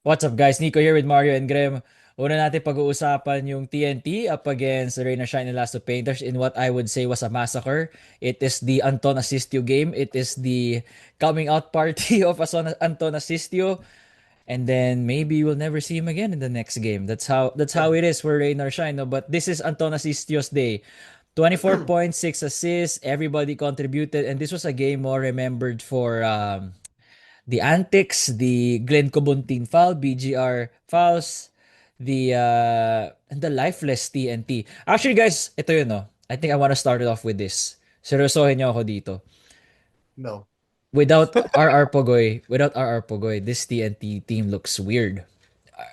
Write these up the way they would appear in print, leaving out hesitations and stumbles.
What's up guys? Nico here with Mario and Graham. Una natin pag-uusapan yung TNT up against Rain or Shine and Last of Painters in what I would say was a massacre. It is the Anton Asistio game. It is the coming out party of Anton Asistio. And then maybe we'll never see him again in the next game. That's how it is for Rain or Shine. No? But this is Anton Asistio's day. 24.6 assists. Everybody contributed. And this was a game more remembered for the antics, the Glenn Cobuntin foul, BGR fouls, the lifeless TNT. Actually guys, ito yun no. I think I want to start it off with this. Seryosohin niyo ako dito. No. Without RR Pogoy, this TNT team looks weird.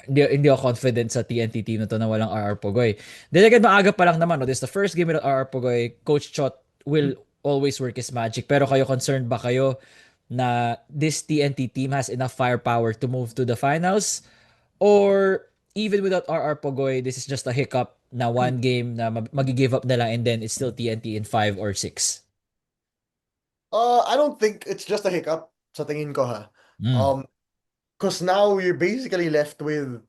Hindi ako confident sa TNT team na to na walang RR Pogoy. Then again, maaga pa lang naman. No? This is the first game without RR Pogoy. Coach Chot will always work his magic. Pero kayo, concerned ba kayo na this TNT team has enough firepower to move to the finals? Or even without RR Pogoy, this is just a hiccup na one game na magi-give up nila and then it's still TNT in 5 or 6? I don't think it's just a hiccup sa tingin ko ha. Mm. Um, because now you're basically left with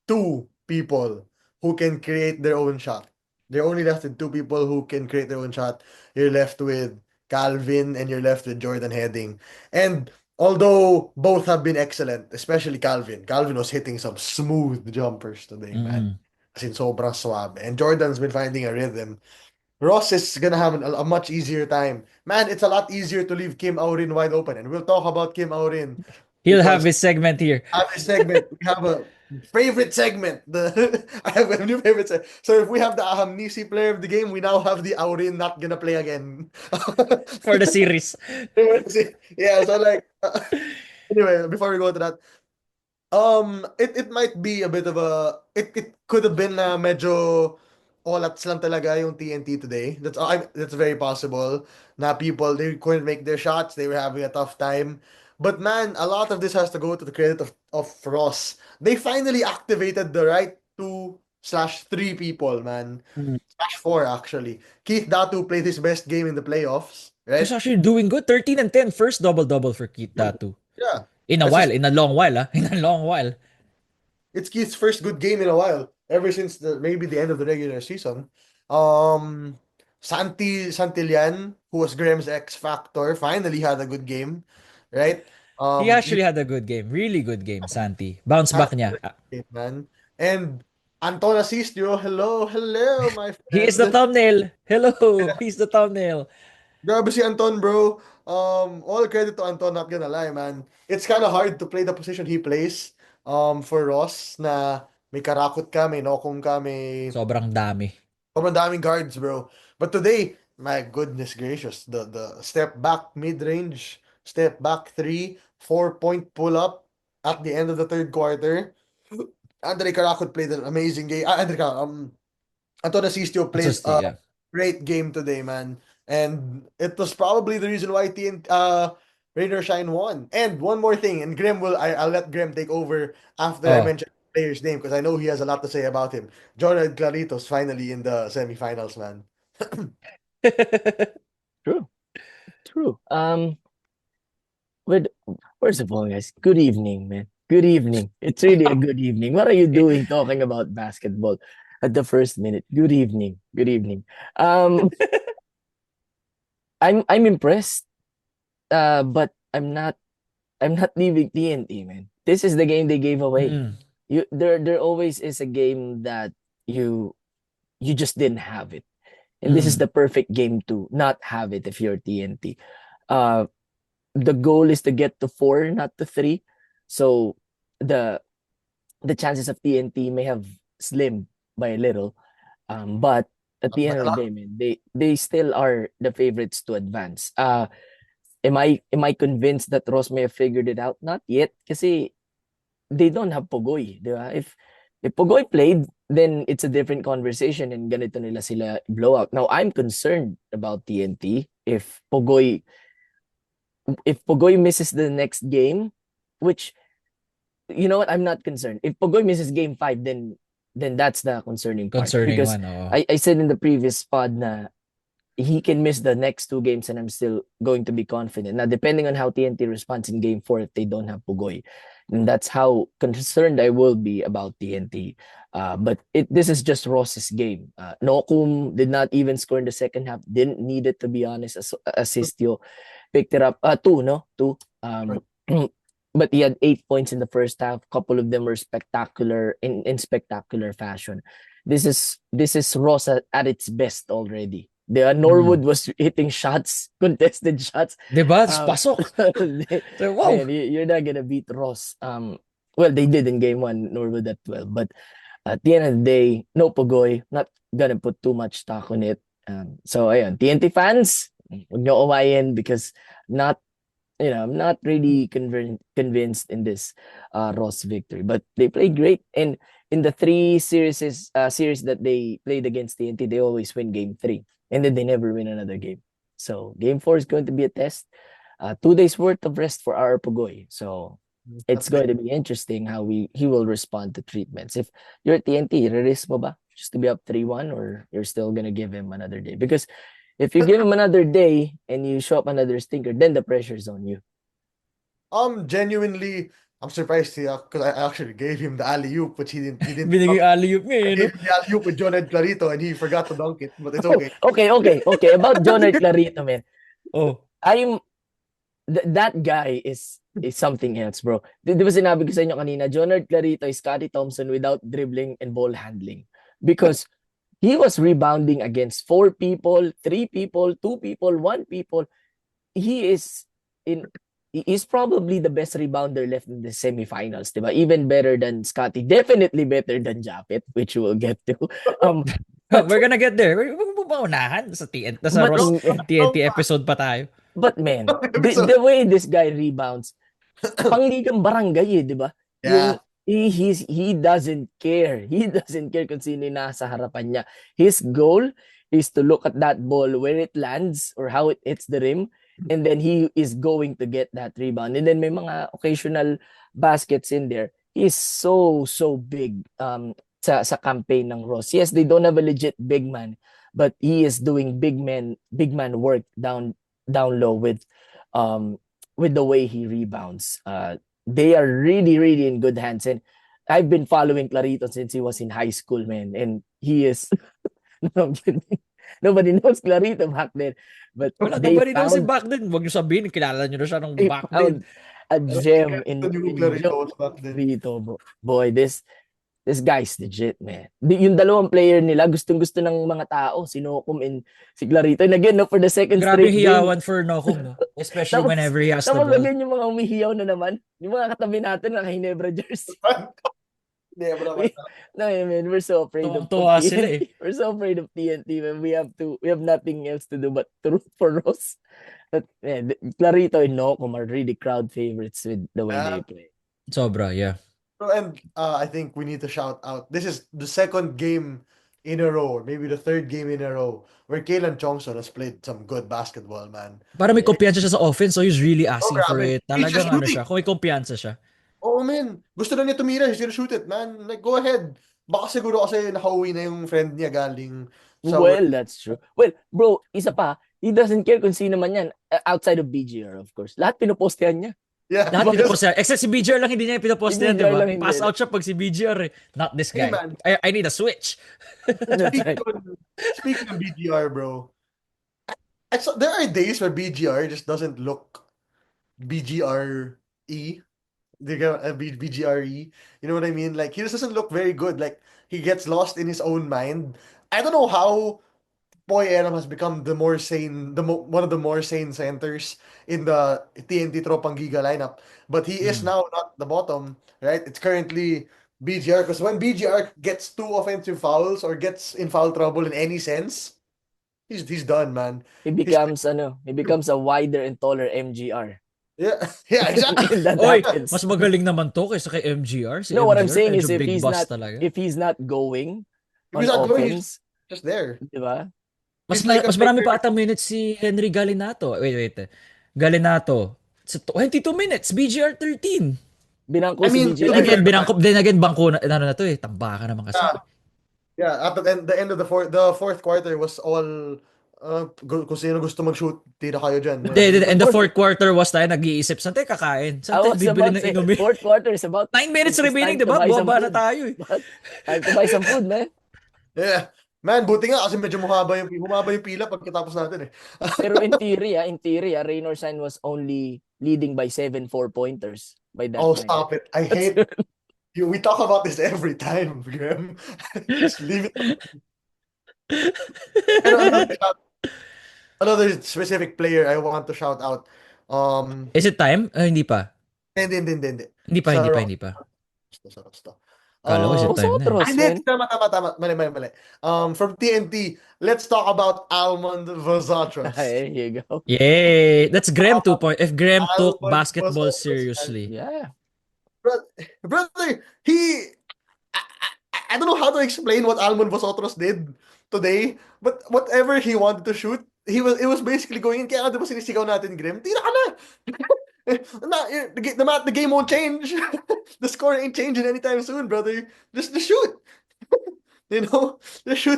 two people who can create their own shot. They're only left with two people who can create their own shot. You're left with Calvin and you're left with Jordan Heading. And although both have been excellent, especially Calvin. Calvin was hitting some smooth jumpers today, man. Mm-mm. As in sobrang suabe. And Jordan's been finding a rhythm. Ross is gonna have a much easier time. Man, it's a lot easier to leave Kim Aurin wide open. And we'll talk about Kim Aurin He'll have because his segment here. at this segment, we have a favorite segment. I have a new favorite segment. So if we have the Ahamnisi player of the game, we now have the Aurin not gonna play again. For the series. Yeah, so like anyway, before we go to that, it might be a bit of it could have been medyo olats lang talaga yung TNT today. That's very possible. Na people they couldn't make their shots, they were having a tough time. But man, a lot of this has to go to the credit of Ross. They finally activated the right two slash three people, man. Mm. Slash four actually. Keith Datu played his best game in the playoffs, He's right? actually doing good. 13 and 10. First double-double for Keith Datu. Yeah. In a That's while. his In a long while, In a long while. It's Keith's first good game in a while, ever since maybe the end of the regular season. Um, Santillan, who was Graham's X Factor, finally had a good game, right? He You actually had a good game. Really good game, Santi. Bounce had back niya. a good game, man. And Anton Asistio, hello, hello, my He is the friend. thumbnail. Hello. He's the thumbnail. Grabe si Anton, bro. All credit to Anton, not gonna lie, man. It's kind of hard to play the position he plays. For Ross, na may Karakot ka, may Nokong ka, may Sobrang dami. sobrang daming guards, bro. But today, my goodness gracious, the step back mid-range, step back three, 4-point pull-up at the end of the third quarter. Andre Karakot played an amazing game. Anton Asistio It's played just, a yeah. great game today, man. And it was probably the reason why Rain or Shine won. And one more thing, and I'll let Graham take over after I Oh. mention the player's name because I know he has a lot to say about him. Jordan Claritos finally in the semifinals, man. True, true. With First of all, guys, good evening, man. Good evening. It's really a good evening. What are you doing talking about basketball at the first minute? Good evening. Good evening. Um, I'm impressed. But I'm not leaving TNT, man. This is the game they gave away. Mm. There always is a game that you you just didn't have it. And this is Mm. the perfect game to not have it if you're TNT. Uh the goal is to get to four, not to three. So the the chances of TNT may have slimmed by a little. But at Not the by end a of the lot. day, man, they still are the favorites to advance. Am I convinced that Ross may have figured it out? Not yet, kasi they don't have Pogoy, di ba? If Pogoy played, then it's a different conversation and ganito nila sila blowout. Now, I'm concerned about TNT if Pogoy misses the next game, which you know what, I'm not concerned. If Pogoy misses game 5, then that's the concerning part Concerning because one, oh. I said in the previous pod na he can miss the next two games and I'm still going to be confident. Now, depending on how TNT responds in game 4 if they don't have Pugoy. And that's how concerned I will be about TNT. But this is just Ross's game. Nokum did not even score in the second half. Didn't need it, to be honest. Assistio picked it up. Two, no? Two. But he had 8 points in the first half. Couple of them were spectacular in spectacular fashion. This is Ross at its best already. The Mm. Norwood was hitting shots, contested shots. 'Di ba? Um, Pasok. So, wow. man, you're not gonna beat Ross. Well, they did in game one, Norwood at 12, but at the end of the day, no Pugoy. Not gonna put too much stock on it. So ayun, TNT fans, huwag niyo umayin because not I'm not really convinced in this Ross victory, but they played great. And in the three series that they played against TNT, they always win game three, and then they never win another game. So game four is going to be a test. 2 days worth of rest for our Pugoy. So it's That's big. going to be interesting how he will respond to treatments. If you're at TNT, risk mo ba just to be up 3-1, or you're still gonna give him another day? Because if you give him another day and you show up another stinker, then the pressure's on you. Genuinely, I'm surprised here because I actually gave him the alley-oop, which he didn't Binigay dunk. alley-oop nga I eh, no? gave him the alley-oop with John Ed Clarito and he forgot to dunk it, but it's okay. Okay. About John Clarito, man. Oh. I'm that guy is something else, bro. Di ba sinabi ko sa inyo kanina, John Clarito is Scottie Thompson without dribbling and ball handling. Because he was rebounding against 4 people, 3 people, 2 people, 1 people. He is in he's probably the best rebounder left in the semifinals, diba? Even better than Scotty. Definitely better than Japet, which we'll get to. Um, but We're gonna get there. We're maunahan sa TNT. Sa but Ross Wrong, TNT wrong episode pa tayo. but man, episode. the way this guy rebounds, pangligang barangay, di ba? Yung Yeah. he doesn't care. He doesn't care kung sino yung nasa harapan niya. His goal is to look at that ball where it lands or how it hits the rim, and then he is going to get that rebound. And then may mga occasional baskets in there. He's so big sa campaign ng Ross. Yes, they don't have a legit big man, but he is doing big man work down low with the way he rebounds. They are really in good hands. And I've been following Clarito since he was in high school, man. And he is nobody knows Clarito back then. But Wala, they nobody knows him found back then. Huwag niyo sabihin, kilala niyo na siya nung they back then. found a I don't gem think I knew who in Clarito John was back then. Clarito. Boy, this guy's legit, man. Yung dalawang player nila, gustong-gusto ng mga tao, si Nokum and si Clarito. And again, no, for the second Grabe straight game, hiyawan for Nokum, no? Especially tapos, whenever he has the tapos ball. again, yung mga umihiyaw na naman, yung mga katabi natin, naka-Hinebra jersey. Never naman. No, I mean, we're so afraid of Tuwang-tuwa sila eh. TNT. We're so afraid of TNT when we have nothing else to do but to root for Ross. But man, Clarito and Nokum are really crowd favorites with the way they play. Sobra, yeah. And I think we need to shout out. This is the second game in a row, or maybe the third game in a row, where Kalen Chongson has played some good basketball, man. Para may kumpiyansa siya sa offense, so he's really Oh, asking for grabe. it. He's just Talagang ano shooting. siya, kung may kumpiyansa siya. Oh, man. Gusto na niya tumira. He's gonna shoot it, man. Like, go ahead. Baka siguro kasi nakauwi na yung friend niya galing sa work. Well, that's true. Well, bro, isa pa, he doesn't care kung sino man yan. Outside of BGR, of course. Lahat pinopostehan niya. Yeah. Lahat because- pinopost niya. Except si BGR lang hindi niya pinopost Si yan, BGR diba? lang hindi. Pass out siya pag si BGR eh. Not this Hey, guy. man. I need a switch. That's right. Speaking of BGR, bro, there are days where BGR just doesn't look BGRE. BGRE. You know what I mean? Like, he just doesn't look very good. Like, he gets lost in his own mind. I don't know how Boy Aram has become the more sane, one of the more sane centers in the TnT Tropang Giga lineup. But he is now not the bottom, right? It's currently BGR, because when BGR gets two offensive fouls or gets in foul trouble in any sense, he's done, man. He becomes a wider and taller MGR. Yeah, yeah, exactly. That Oy, happens. mas magaling naman to kaysa kay MGR. Si No, what I'm MGR, saying is medyo big boss talaga. if he's not going If on he's not going, offense, he's just there. di ba? He's like a Mas marami player. pa ata minutes si Henry Galinato. Wait. Galinato. Sa 22 minutes, BGR 13. Binangko I si mean, Then BGR. again, bangko na, ano na to eh. Tambaka naman kasi. Yeah, at the end of the fourth quarter was all Kung sino gusto mag-shoot, tira kayo dyan. Hindi, Sabihin ko. and the Fourth, fourth quarter was tayo nag-iisip, saan tayo kakain? Saan I tayo was bibili about to ng say, inumin? fourth quarter is about, 9 minutes it's remaining, time di to ba? buy some Bomba na food. tayo eh. Time to buy some food, man. Yeah. Man, buti nga kasi medyo humaba yung pila pagkatapos natin eh. Pero in theory, Raynor Sign was only leading by 7 4-pointers by that Oh, time. stop it. I That's hate you. We talk about this every time, Graham. Just leave it. Pero another specific player I want to shout out. Is it time? Hindi pa. Hindi. Hindi pa, Sa hindi pa, Rock. hindi pa. Sa Rock. Kala ko is it time na eh. Vosotros, Hindi, man. tama. Mali. From TNT, let's talk about Almond Vosotros. There you go. Yay! That's Graham 2 point. If Graham took Almond basketball Vosotros, man. seriously. Yeah. Bro- Brother, I don't know how to explain what Almond Vosotros did today, but whatever he wanted to shoot, it was basically going in. Kaya nga, di ba sinisigaw natin, Grim? Tira ka na! The game won't change. The score ain't changing anytime soon, brother. Just shoot. You know, just shoot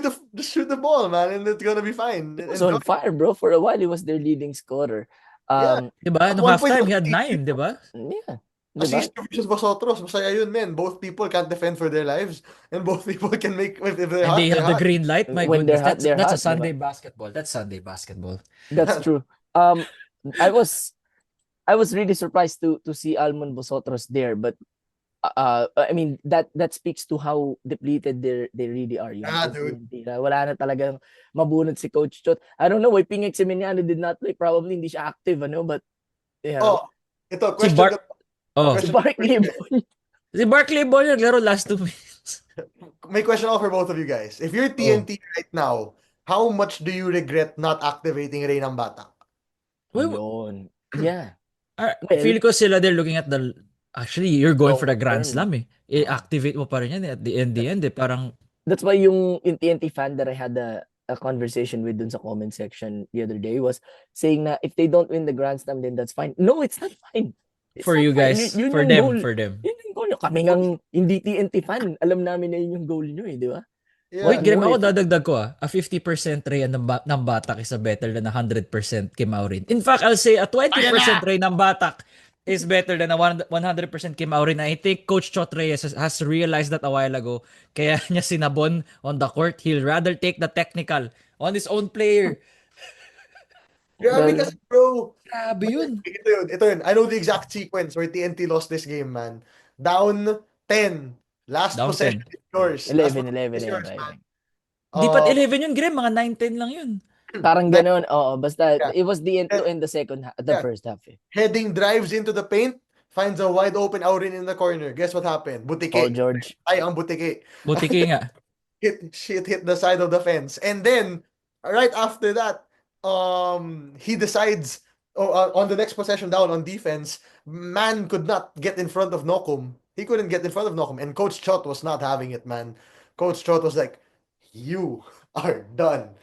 the ball, man, and it's gonna be fine. He was Enjoy. on fire, bro. For a while, he was their leading scorer. Yeah. Di ba? At Nung one point, halftime, he had 9, di ba? Yeah. assist Diba? versus Vosotros. Masaya yun, man. Both people can't defend for their lives, and both people can make if they're And hot, they they're have the hot. green light. My When they're goodness, hot, they're that's a hot, Sunday diba? basketball. That's Sunday basketball. That's true. Um, I was I was really surprised to see Almond Vosotros there, but I mean that speaks to how depleted they really are. Yung Ah, team dude. TNT. Wala na talagang mabunot si Coach Chot. I don't know why Pingek Semeniano did not play. Probably hindi siya active, but Oh, ito, Si question Bar... the Oh. si question Barkley Boy. Si Barkley Ball naglaro last 2 minutes. May question ako for both of you guys. If you're Oh. TNT right now, how much do you regret not activating Rey ng Bata? Well, Yun. Yeah. Well, feel ko sila they're looking at the... Actually, you're going for the Long Grand term. Slam eh. I-activate mo pa rin yan eh, at the end eh. Parang, That's why yung TNT fan that I had a conversation with dun sa comment section the other day was saying na if they don't win the Grand Slam, then that's fine. No, it's not fine. It's for not you fine. guys, Yun for yung goal. them, for them. Yun yung goal nyo. Kami ngang hindi TNT fan. Alam namin na yun yung goal nyo eh, di ba? Wait, What Yeah. Graham, more ako if... dadagdag ko a 50% Ray ng Batak is a better than a 100% Kim Aurin. In fact, I'll say a 20% Ray ng Batak is better than a 100% Kim Aurin. I think Coach Chot Reyes has realized that a while ago. Kaya niya sinabon on the court. He'll rather take the technical on his own player. Grabe Well, kasi, bro. Grabe yun. Ito yun. I know the exact sequence where TNT lost this game, man. Down 10. Last Down possession 10. is yours. Last 11, possession 11, is yeah, yours, man. driving. Di pat Um, 11 yun, Graham. Mga 9-10 lang yun. Parang gano'n. Oo, basta yeah. it was the end to Yeah. end the the Yeah. first half eh. Heading drives into the paint, finds a wide open Aurin in the corner. Guess what happened? Paul Butike. George. Ay, ang butike. Butiki nga. Hit the side of the fence. And then, right after that, he decides on the next possession down on defense, man could not get in front of Nokum. He couldn't get in front of Nokum. And Coach Chot was not having it, man. Coach Chot was like, you are done.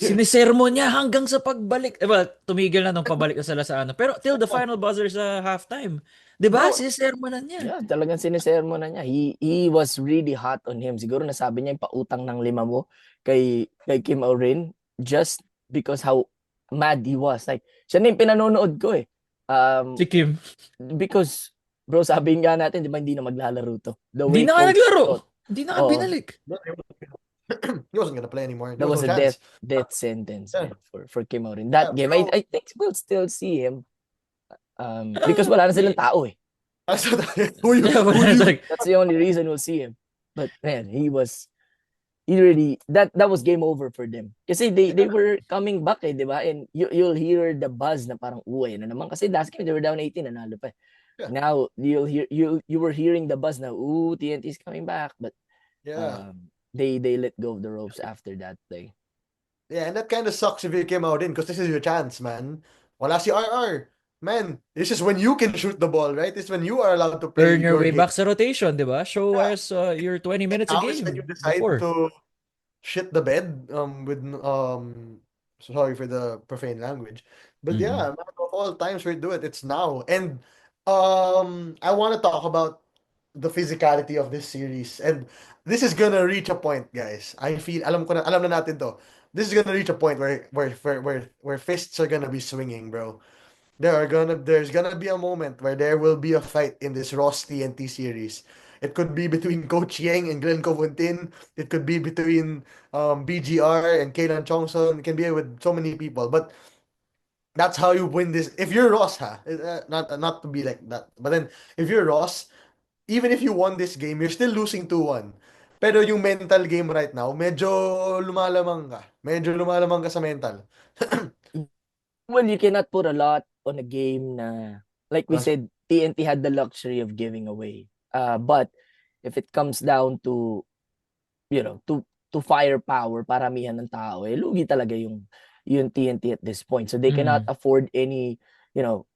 Sinisermo niya hanggang sa pagbalik. Well, tumigil na nung pabalik na sila sa ano. Pero till the final buzzer sa halftime. Di ba? Bro, Sinisermo na niya. Yeah, talagang sinisermo na niya. He was really hot on him. Siguro nasabi niya yung pautang ng 5 mo kay Kim Aurin just because how mad he was. Like, siya na yung pinanonood ko eh. Si Kim. Because, bro, sabi nga natin, di ba, hindi na maglalaro to. The Hindi way na nga Coach naglaro. Chot, Hindi na nga Oo. binalik. he wasn't gonna play anymore. that There was was a no chance. death sentence, Yeah. man, for Kim Aurin. That Yeah, game, bro. I think we'll still see him. Because wala na silang tao eh. Who you? Yeah, Who but it's you? like, That's the only reason we'll see him. But man, he really that was game over for them. Kasi they were coming back eh, di ba? And you'll hear the buzz na parang uy na naman kasi last game they were down 18 nanalo pa. Yeah. Now you were hearing the buzz na TNT is coming back, but Yeah. they let go of the ropes after that play. Yeah, and that kind of sucks if you came out in because this is your chance, man. Wala si RR. Man, this is when you can shoot the ball, right? This is when you are allowed to play earn your your way game. back sa rotation, di ba? Show Yeah. us your 20 minutes a Now is when you game decide before. to shit the bed with sorry for the profane language. But Mhm. yeah, man, of all times we do it, it's now. And I want to talk about the physicality of this series. And this is gonna reach a point, guys. I feel, alam na natin to. This is gonna reach a point where fists are gonna be swinging, bro. There's gonna be a moment where there will be a fight in this Ross TNT series. It could be between Coach Yang and Glenn Covuntin. It could be between BGR and Kaylan Chongson. It can be with so many people. But that's how you win this. If you're Ross, not to be like that. But then if you're Ross, even if you won this game, you're still losing 2-1. Pero yung mental game right now, medyo lumalamang ka sa mental. Well, you cannot put a lot on a game na, like we That's said, TNT had the luxury of giving away. But if it comes down to, to firepower, paramihan ng tao, lugi talaga yung TNT at this point. So they cannot Mm. afford any, you know,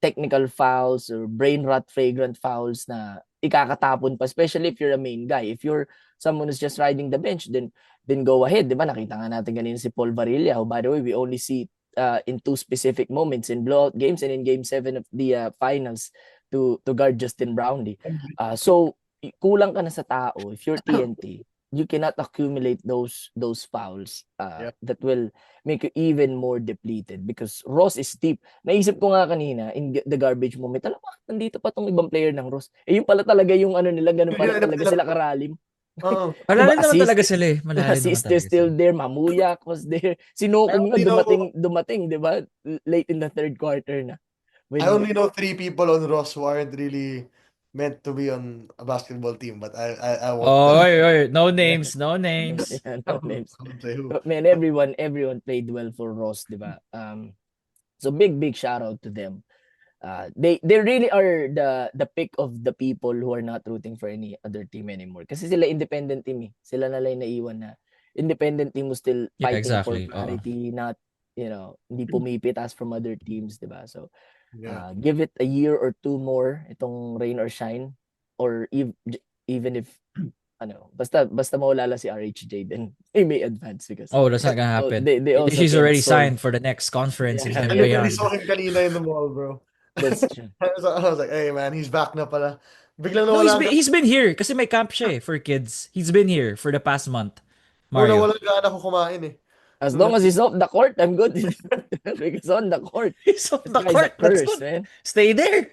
technical fouls or brain rot flagrant fouls na ikakatapon pa, especially if you're a main guy. If you're someone who's just riding the bench, then go ahead. Di ba? Nakita nga natin kanina si Paul Varilla, who by the way, we only see in two specific moments, in blowout games and in game 7 of the finals, to guard Justin Brownlee. So kulang ka na sa tao. If you're TNT, you cannot accumulate those fouls yeah. that will make you even more depleted, because Ross is deep. Naisip ko nga kanina in the garbage moment, alam mo, nandito pa tong ibang player ng Ross. Yung pala talaga yung ano nila, ganun pala talaga sila karalim. Oo. Diba, Malalim naman talaga sila eh. Malalim naman assist is talaga still sila. there, Mamuyak was there. Si I Nokong nga only know dumating, di ba? Late in the third quarter na. I When only know three people on Ross who aren't really meant to be on a basketball team, but I won't Oy, oy, no yeah, names, no names. yeah, I no names. won't say who. But man, everyone played well for Ross, di ba? So big shout out to them. They really are the pick of the people who are not rooting for any other team anymore. Kasi sila independent team eh. Sila na lang naiwan na independent team who still Yeah, fighting for exactly. Oo. parity, not, hindi pumipitas from other teams, di ba? So Yeah. give it a year or two more, itong rain or shine, or even if basta mawala lang si RHJ, then they may advance, because Oh, that's not gonna happen. they also He's can already solve. signed for the next conference and Yeah, then I literally beyond. saw him kanina in the mall, bro. that's true. So I was like, hey man, he's back na pala. Biglang No, he's nawala ang been, he's been here kasi may camp siya eh for kids. He's been here for the past month. Mario. nawala ang gana ko kumain eh. As Nung long as he's off the court, I'm good. Because on the court, He's on this the guy is a court. That's curse, good. man. Stay there.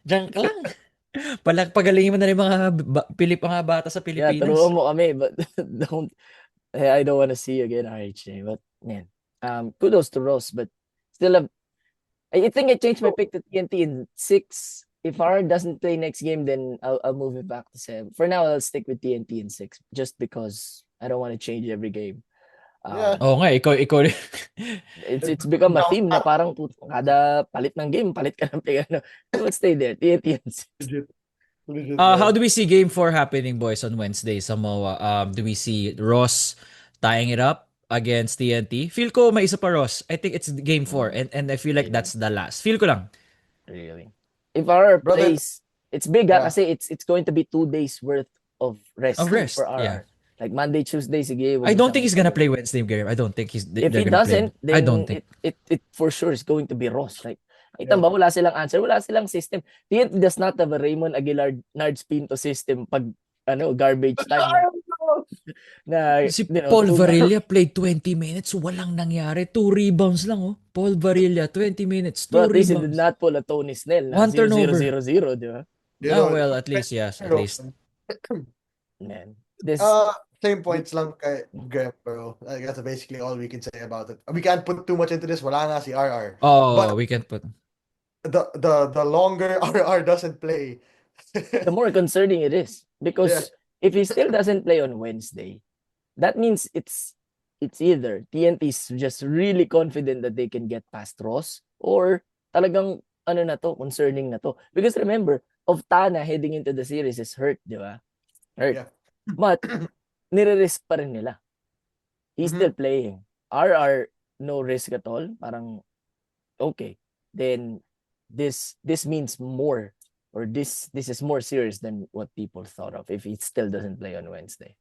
Diyan ka lang. Pagalingin mo na rin mga mga bata sa Yeah, turuan Pilipinas. mo kami, but I don't want to see you again, RHJ. But man, kudos to Ross, but still, I think I changed my pick to TNT in 6. If R doesn't play next game, then I'll move it back to 7. For now, I'll stick with TNT in 6, just because I don't want to change every game. yeah. Oo nga, ikaw rin. It's become a theme na parang kada palit ng game, palit ka ng pick. Let's stay there. TNT in 6. Legit. Legit, How man. do we see game 4 happening, boys, on Wednesday, Samoa? Do we see Ross tying it up against TNT? Feel ko may isa pa Ross. I think it's game 4 and I feel like Really? that's the last. Feel ko lang. Really. If our Brother, plays, it's big yeah. kasi it's going to be 2 days worth of rest Of rest. for Yeah. RR. Like Monday, Tuesday, sige, wag I mo don't think siyang he's gonna play Wednesday game. I don't think if they're he gonna play him. doesn't, I don't then think. it for sure is going to be Ross. Like, Yeah. ba, wala silang answer, wala silang system. TNT does not have a Raymond Aguilar Nards Pinto system pag garbage time na Si Paul two Varilla played 20 minutes. Walang nangyari. 2 rebounds lang, oh. Paul Varilla, 20 minutes, 2 But at least he did rebounds. not pull a Tony Snell na One 0-0-0-0, turnover. di ba? You Ah, know, well, at least, yes. At least. Man, this same points lang kay Graham, bro. I guess that's basically all we can say about it. We can't put too much into this. Wala nga si RR. Oh, But we can put... the longer RR doesn't play, the more concerning it is, yeah, because if he still doesn't play on Wednesday, that means it's either TNT is just really confident that they can get past Ross, or talagang na to, concerning na to. Because remember, Tana heading into the series is hurt, di ba? Hurt. yeah. But nire-risk pa rin nila. He's Mhm. still playing. RR, no risk at all. Parang, okay. Then this means more, or this is more serious than what people thought of if he still doesn't play on Wednesday.